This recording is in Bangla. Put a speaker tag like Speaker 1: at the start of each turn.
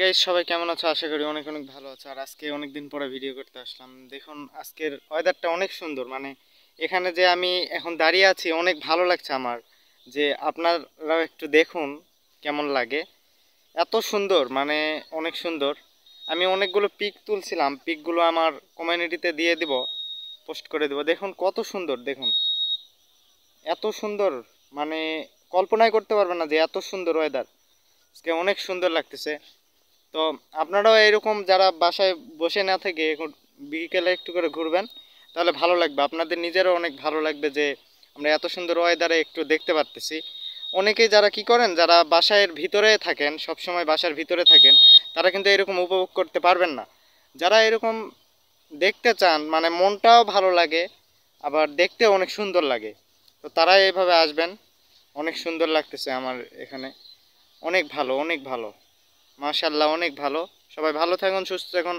Speaker 1: গাইস, সবাই কেমন আছো? আশা করি অনেক অনেক ভালো আছো। আর আজকে অনেক দিন পরে ভিডিও করতে আসলাম। দেখুন, আজকের ওয়েদারটা অনেক সুন্দর। মানে এখানে যে আমি এখন দাঁড়িয়ে আছি, অনেক ভালো লাগছে আমার। যে আপনারাও একটু দেখুন কেমন লাগে। এত সুন্দর, মানে অনেক সুন্দর। আমি অনেকগুলো পিক তুলছিলাম, পিকগুলো আমার কমিউনিটিতে দিয়ে দিব, পোস্ট করে দেব। দেখুন কত সুন্দর, দেখুন এত সুন্দর, মানে কল্পনাই করতে পারবেন না যে এত সুন্দর ওয়েদার। আজকে অনেক সুন্দর লাগতেছে। তো আপনারাও এরকম যারা বাসায় বসে না থেকে এখন বিকেলে একটু করে ঘুরবেন, তাহলে ভালো লাগবে। আপনাদের নিজেরও অনেক ভালো লাগবে যে আমরা এত সুন্দর ওয়েদারে একটু দেখতে পারতেছি। অনেকেই যারা কি করেন, যারা বাসার ভিতরে থাকেন, সব সময় বাসার ভিতরে থাকেন, তারা কিন্তু এরকম উপভোগ করতে পারবেন না। যারা এরকম দেখতে চান, মানে মনটাও ভালো লাগে, আবার দেখতে অনেক সুন্দর লাগে, তো তারা এইভাবে আসবেন। অনেক সুন্দর লাগতেছে আমার এখানে, অনেক ভালো, অনেক ভালো। মাশাআল্লাহ, অনেক ভালো। সবাই ভালো থাকুন, সুস্থ থাকুন।